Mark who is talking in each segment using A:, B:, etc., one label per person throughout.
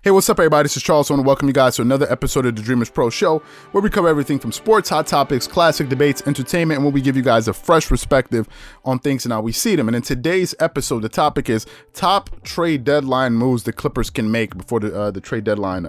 A: Hey, what's up, everybody? This is Charles. I want to welcome you guys to another episode of the Dreamerspro Show, where we cover everything from sports, hot topics, classic debates, entertainment, and where we give you guys a fresh perspective on things and how we see them. And in today's episode, the topic is top trade deadline moves the Clippers can make before the trade deadline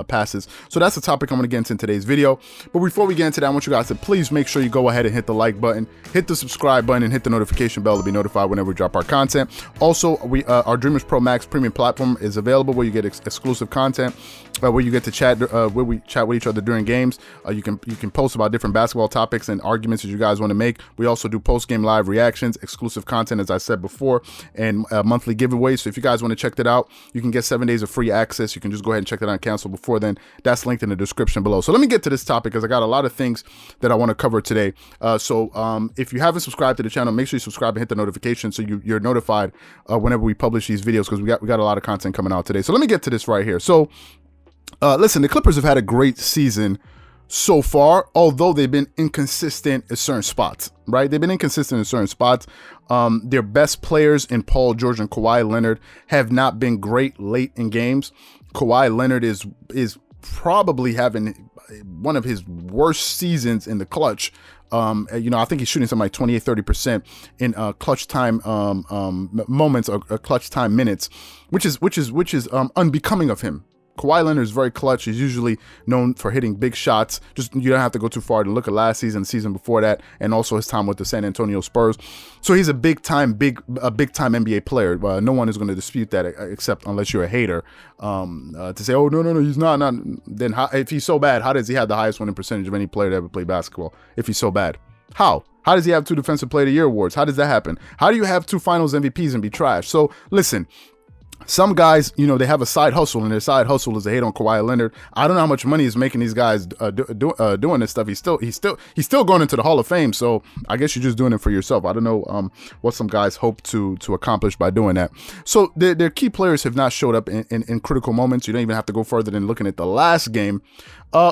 A: passes. So that's the topic I'm going to get into in today's video. But before we get into that, I want you guys to please make sure you go ahead and hit the like button, hit the subscribe button, and hit the notification bell to be notified whenever we drop our content. Also, our Dreamerspro Max premium platform is available, where you get exclusive content, where you get to chat, where we chat with each other during games. You can post about different basketball topics and arguments that you guys want to make. We also do post-game live reactions, exclusive content, as I said before, and monthly giveaways. So if you guys want to check that out, you can get 7 days of free access. You can just go ahead and check that out and cancel before then. That's linked in the description below. So let me get to this topic, because I got a lot of things that I want to cover today. So if you haven't subscribed to the channel, make sure you subscribe and hit the notification so you're notified whenever we publish these videos, because we got a lot of content coming out today. So let me get to this right here. So listen, the Clippers have had a great season so far, although they've been inconsistent in certain spots, right? They've been inconsistent in certain spots. Their best players in Paul George and Kawhi Leonard have not been great late in games. Kawhi Leonard is probably having one of his worst seasons in the clutch. I think he's shooting something like 28-30% in clutch time moments or clutch time minutes, which is unbecoming of him. Kawhi Leonard is very clutch. He's usually known for hitting big shots. Just, you don't have to go too far to look at last season, the season before that, and also his time with the San Antonio Spurs. So he's a big time NBA player. No one is going to dispute that, except unless you're a hater, to say, oh, no, he's not. Then if he's so bad, how does he have the highest winning percentage of any player to ever play basketball? If he's so bad, how does he have 2 Defensive Player of the Year awards? How does that happen? How do you have 2 Finals MVPs and be trash? So listen. Some guys, they have a side hustle, and their side hustle is to hate on Kawhi Leonard. I don't know how much money he's making these guys doing this stuff. He's still going into the Hall of Fame, so I guess you're just doing it for yourself. I don't know what some guys hope to accomplish by doing that. So their key players have not showed up in critical moments. You don't even have to go further than looking at the last game.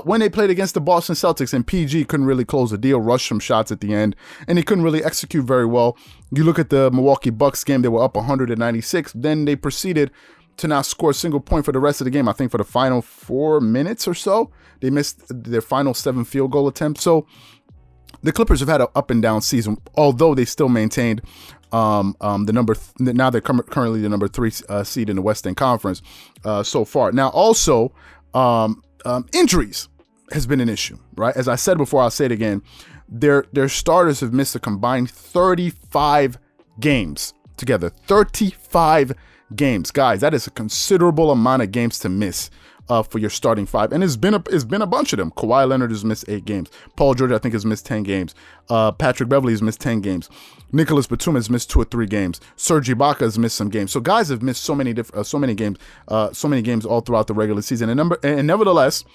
A: When they played against the Boston Celtics, and PG couldn't really close the deal, rushed some shots at the end, and he couldn't really execute very well. You look at the Milwaukee Bucks game, they were up 196. Then they proceeded to not score a single point for the rest of the game. I think for the final 4 minutes or so, they missed their final 7 field goal attempts. So the Clippers have had an up and down season, although they still maintained now they're currently the number 3 seed in the Western Conference so far. Now also, injuries has been an issue, right? As I said before, I'll say it again. Their starters have missed a combined 35 games together. 35 games, guys. That is a considerable amount of games to miss for your starting 5, and it's been a bunch of them. Kawhi Leonard has missed 8 games. Paul George, I think, has missed 10 games. Patrick Beverley has missed 10 games. Nicholas Batum has missed 2 or 3 games. Serge Ibaka has missed some games. So guys have missed so many games all throughout the regular season. And nevertheless,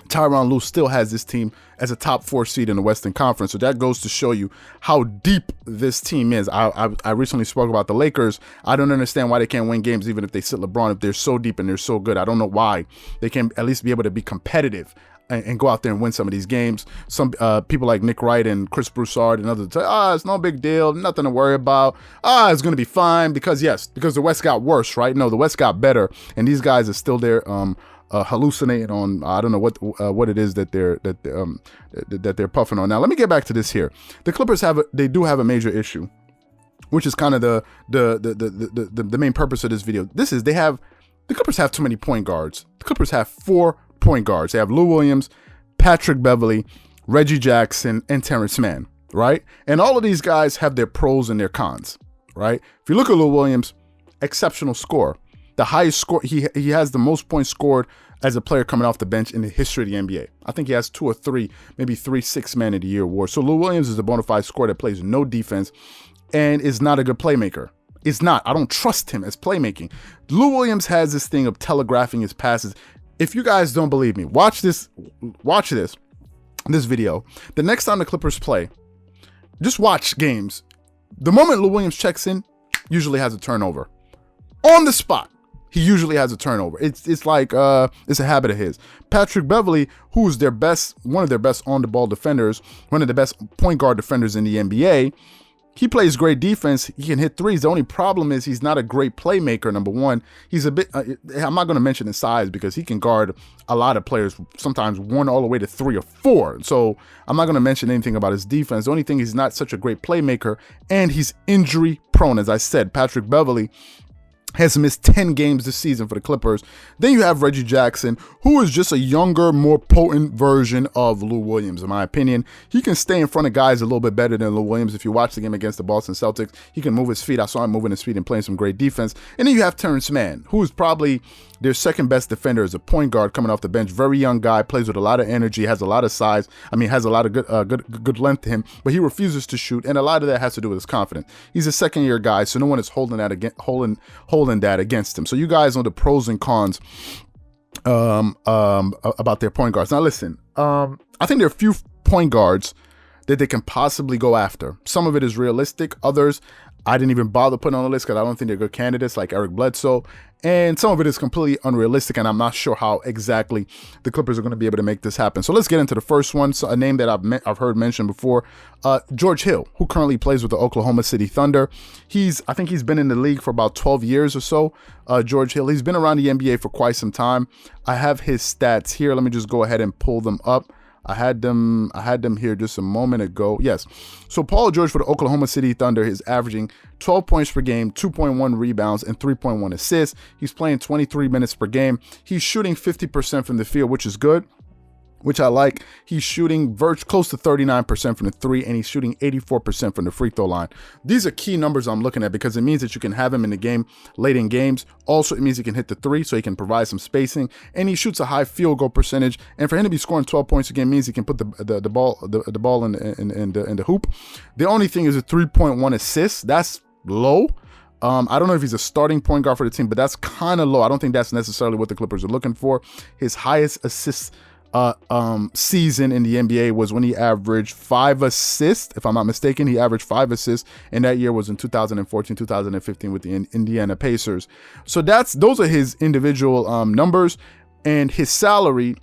A: Tyronn Lue still has this team as a top 4 seed in the Western Conference. So that goes to show you how deep this team is. I recently spoke about the Lakers. I don't understand why they can't win games even if they sit LeBron, if they're so deep and they're so good. I don't know why they can't at least be able to be competitive and go out there and win some of these games. Some people like Nick Wright and Chris Broussard and others say, it's no big deal, nothing to worry about. It's going to be fine because the West got worse, right? No, the West got better, and these guys are still there hallucinating on I don't know what it is that they're puffing on. Now let me get back to this here. The Clippers they do have a major issue, which is kind of the main purpose of this video. The Clippers have too many point guards. The Clippers have 4 point guards. They have Lou Williams, Patrick Beverley, Reggie Jackson, and Terrence Mann, right? And all of these guys have their pros and their cons, right? If you look at Lou Williams, exceptional scorer. The highest score, he has the most points scored as a player coming off the bench in the history of the NBA. I think he has 2 or 3, maybe 3 6 Man of the Year awards. So Lou Williams is a bona fide scorer that plays no defense and is not a good playmaker. It's not. I don't trust him as playmaking. Lou Williams has this thing of telegraphing his passes. If you guys don't believe me, watch this video. The next time the Clippers play, just watch games. The moment Lou Williams checks in, usually has a turnover. On the spot, he usually has a turnover. It's like it's a habit of his. Patrick Beverley, who's one of their best on the ball defenders, one of the best point guard defenders in the NBA, He plays great defense. He can hit threes. The only problem is he's not a great playmaker, number one. He's a bit, I'm not going to mention his size because he can guard a lot of players, sometimes 1 all the way to 3 or 4. So I'm not going to mention anything about his defense. The only thing, he's not such a great playmaker, and he's injury prone. As I said, Patrick Beverley has missed 10 games this season for the Clippers. Then you have Reggie Jackson, who is just a younger, more potent version of Lou Williams, in my opinion. He can stay in front of guys a little bit better than Lou Williams. If you watch the game against the Boston Celtics, he can move his feet. I saw him moving his feet and playing some great defense. And then you have Terrence Mann, who is probably their second best defender as a point guard coming off the bench. Very young guy, plays with a lot of energy, has a lot of size. Has a lot of good length to him, but he refuses to shoot, and a lot of that has to do with his confidence. He's a second-year guy, so no one is holding that against him. So you guys know the pros and cons about their point guards. Now listen, I think there are a few point guards that they can possibly go after. Some of it is realistic. Others, I didn't even bother putting on the list because I don't think they're good candidates, like Eric Bledsoe. And some of it is completely unrealistic, and I'm not sure how exactly the Clippers are going to be able to make this happen. So let's get into the first one. So a name that I've heard mentioned before, George Hill, who currently plays with the Oklahoma City Thunder. I think he's been in the league for about 12 years or so. George Hill, he's been around the NBA for quite some time. I have his stats here. Let me just go ahead and pull them up. I had them here just a moment ago. Yes. So Paul George for the Oklahoma City Thunder is averaging 12 points per game, 2.1 rebounds, and 3.1 assists. He's playing 23 minutes per game. He's shooting 50% from the field, which is good, which I like. He's shooting close to 39% from the 3, and he's shooting 84% from the free throw line. These are key numbers I'm looking at because it means that you can have him in the game late in games. Also, it means he can hit the 3, so he can provide some spacing, and he shoots a high field goal percentage. And for him to be scoring 12 points a game means he can put the ball in the hoop. The only thing is a 3.1 assists. That's low. I don't know if he's a starting point guard for the team, but that's kind of low. I don't think that's necessarily what the Clippers are looking for. His highest assists season in the NBA was when he averaged 5 assists. If I'm not mistaken, he averaged 5 assists, and that year was in 2014-2015 with the Indiana Pacers. So those are his individual numbers, and his salary,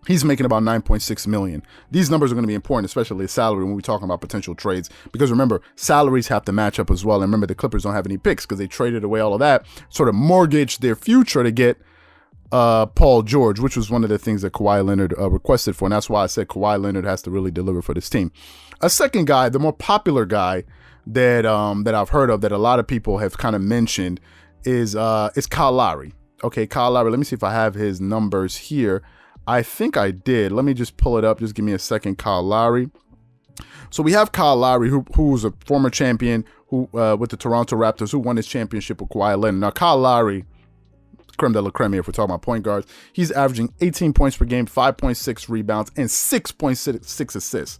A: he's making about $9.6 million. These numbers are going to be important, especially his salary when we're talking about potential trades, because remember, salaries have to match up as well. And remember, the Clippers don't have any picks because they traded away all of that, sort of mortgaged their future to get Paul George, which was one of the things that Kawhi Leonard requested for, and that's why I said Kawhi Leonard has to really deliver for this team. A second guy, the more popular guy that I've heard of, that a lot of people have kind of mentioned, is Kyle Lowry. Okay, Kyle Lowry. Let me see if I have his numbers here. I think I did. Let me just pull it up. Just give me a second. Kyle Lowry. So we have Kyle Lowry, who was a former champion with the Toronto Raptors, who won his championship with Kawhi Leonard. Now, Kyle Lowry, creme de la creme here if we're talking about point guards. He's averaging 18 points per game, 5.6 rebounds, and 6.6 assists.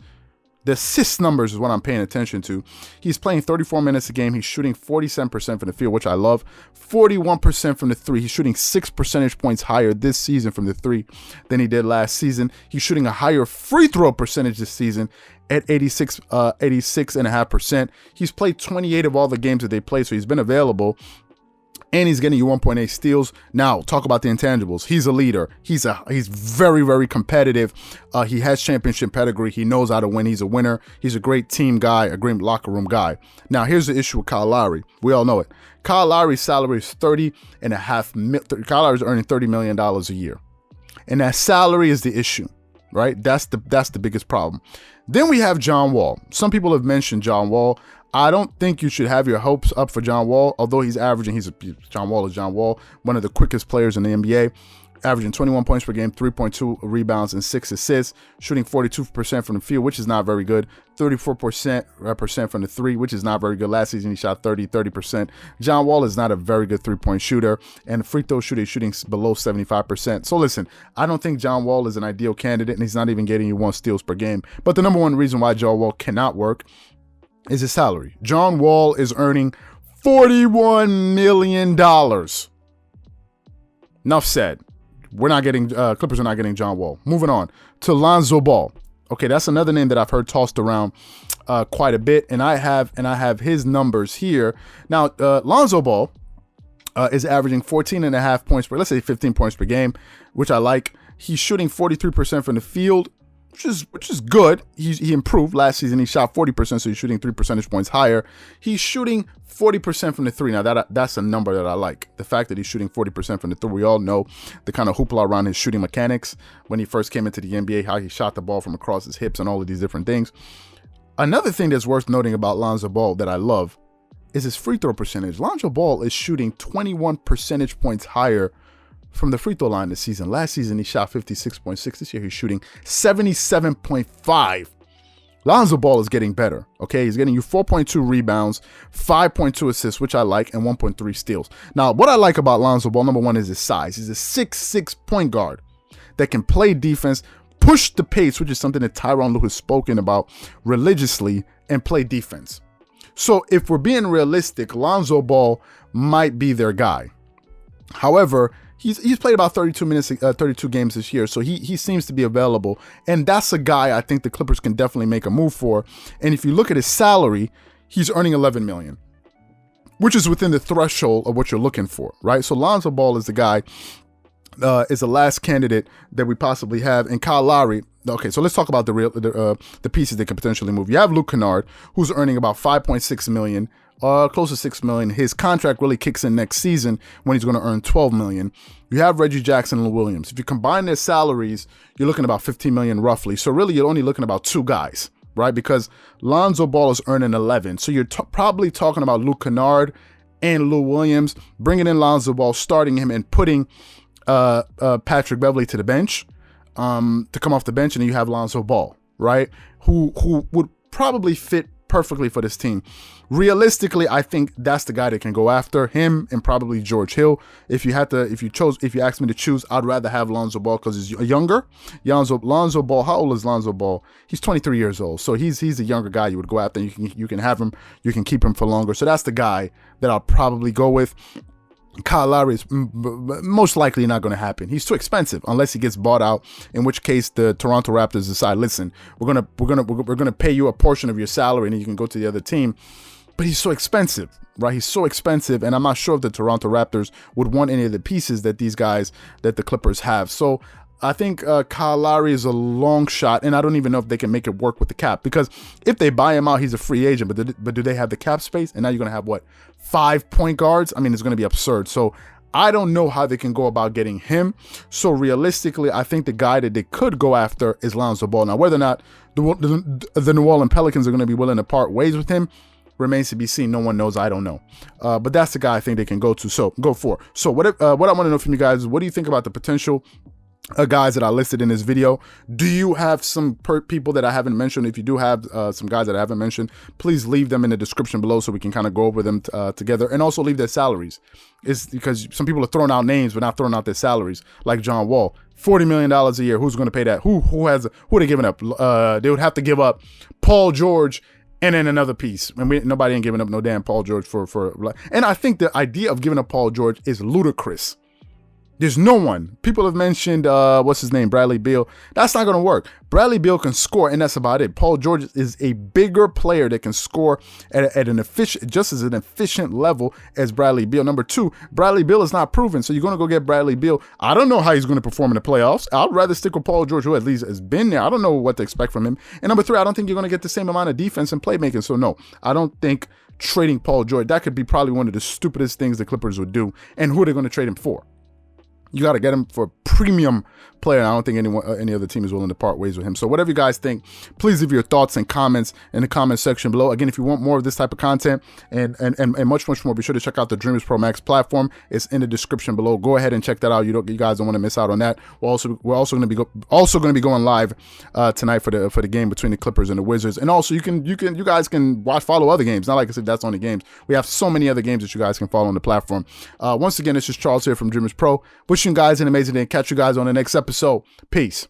A: The assist numbers is what I'm paying attention to. He's playing 34 minutes a game. He's shooting 47% from the field, which I love. 41% from the 3. He's shooting 6 percentage points higher this season from the 3 than he did last season. He's shooting a higher free throw percentage this season at 86.5%. He's played 28 of all the games that they played, so he's been available. And he's getting you 1.8 steals. Now, talk about the intangibles. He's a leader. He's very, very competitive. He has championship pedigree. He knows how to win. He's a winner. He's a great team guy, a great locker room guy. Now, here's the issue with Kyle Lowry. We all know it. Kyle Lowry's salary is $30.5 million. Kyle Lowry's earning $30 million a year. And that salary is the issue, right? That's the biggest problem. Then we have John Wall. Some people have mentioned John Wall. I don't think you should have your hopes up for John Wall, although John Wall is John Wall, one of the quickest players in the NBA, averaging 21 points per game, 3.2 rebounds, and 6 assists, shooting 42% from the field, which is not very good, 34% from the 3, which is not very good. Last season, he shot 30%. John Wall is not a very good three-point shooter, and free throw shooting below 75%. So listen, I don't think John Wall is an ideal candidate, and he's not even getting you 1 steals per game. But the number one reason why John Wall cannot work is his salary. John Wall is earning $41 million. Enough said. Clippers are not getting John Wall. Moving on to Lonzo Ball. Okay, that's another name that I've heard tossed around quite a bit, and I have his numbers here. Now, Lonzo Ball is averaging 14.5 points per, let's say 15 points per game, which I like. He's shooting 43% from the field, which is good. He improved last season. He shot 40%, so he's shooting 3 percentage points higher. He's shooting 40% from the three. Now that's a number that I like. The fact that he's shooting 40% from the three. We all know the kind of hoopla around his shooting mechanics when he first came into the NBA, how he shot the ball from across his hips and all of these different things. Another thing that's worth noting about Lonzo Ball that I love is his free throw percentage. Lonzo Ball is shooting 21 percentage points higher from the free throw line this season. Last season, he shot 56.6. This year, he's shooting 77.5. Lonzo Ball is getting better, okay? He's getting you 4.2 rebounds, 5.2 assists, which I like, and 1.3 steals. Now, what I like about Lonzo Ball, number one, is his size. He's a 6'6" point guard that can play defense, push the pace, which is something that Tyronn Lue has spoken about religiously, and play defense. So if we're being realistic, Lonzo Ball might be their guy. However, he's played about 32 games this year, so he seems to be available, and that's a guy I think the Clippers can definitely make a move for. And if you look at his salary, he's earning $11 million, which is within the threshold of what you're looking for, right? So Lonzo Ball is the guy, is the last candidate that we possibly have, and Kyle Lowry. Okay, so let's talk about the pieces that could potentially move. You have Luke Kennard, who's earning about $5.6 million. Close to $6 million. His contract really kicks in next season when he's going to earn $12 million. You have Reggie Jackson and Lou Williams. If you combine their salaries, you're looking about $15 million roughly. So really, you're only looking about two guys, right? Because Lonzo Ball is earning 11. So you're probably talking about Luke Kennard and Lou Williams, bringing in Lonzo Ball, starting him, and putting Patrick Beverley to the bench, to come off the bench, and then you have Lonzo Ball, right? Who would probably fit perfectly for this team. Realistically, I think that's the guy that can go after him, and probably George Hill. If you asked me to choose, I'd rather have Lonzo Ball because he's younger. Lonzo Ball, how old is Lonzo Ball? He's 23 years old, so he's a younger guy you would go after. And you can have him, you can keep him for longer. So that's the guy that I'll probably go with. Kyle Lowry is most likely not going to happen. He's too expensive unless he gets bought out, in which case the Toronto Raptors decide, listen, we're gonna pay you a portion of your salary and then you can go to the other team. But he's so expensive, right? He's so expensive, and I'm not sure if the Toronto Raptors would want any of the pieces that the Clippers have. So I think Kyle Lowry is a long shot, and I don't even know if they can make it work with the cap, because if they buy him out, he's a free agent, but do they have the cap space? And now you're going to have, 5 point guards? I mean, it's going to be absurd. So I don't know how they can go about getting him. So realistically, I think the guy that they could go after is Lonzo Ball. Now, whether or not the New Orleans Pelicans are going to be willing to part ways with him remains to be seen. No one knows. I don't know. But that's the guy I think they can go to. So go for. So what I want to know from you guys is, what do you think about the potential guys that I listed in this video? Do you have some people that I haven't mentioned? If you do have some guys that I haven't mentioned, please leave them in the description below so we can kind of go over them together, and also leave their salaries. It's because some people are throwing out names but not throwing out their salaries, like John Wall. $40 million a year. Who's going to pay that? Who are they giving up? They would have to give up Paul George and then another piece. And nobody ain't giving up no damn Paul George for. And I think the idea of giving up Paul George is ludicrous. There's no one. People have mentioned, what's his name? Bradley Beal. That's not going to work. Bradley Beal can score, and that's about it. Paul George is a bigger player that can score at just as an efficient level as Bradley Beal. Number two, Bradley Beal is not proven, so you're going to go get Bradley Beal. I don't know how he's going to perform in the playoffs. I'd rather stick with Paul George, who at least has been there. I don't know what to expect from him. And number three, I don't think you're going to get the same amount of defense and playmaking. So no, I don't think trading Paul George, that could be probably one of the stupidest things the Clippers would do. And who are they going to trade him for? You got to get him for a premium player, and I don't think any other team is willing to part ways with him. So whatever you guys think, please leave your thoughts and comments in the comment section below. Again, if you want more of this type of content and much more, be sure to check out the Dreamerspro Max platform. It's in the description below. Go ahead and check that out. You guys don't want to miss out on that. We're also going to be going live tonight for the game between the Clippers and the Wizards. And also you guys can follow other games. Not like I said that's only games. We have so many other games that you guys can follow on the platform. Once again, this is Charles here from Dreamerspro. Wishing you guys an amazing day, and catch you guys on the next episode. Peace.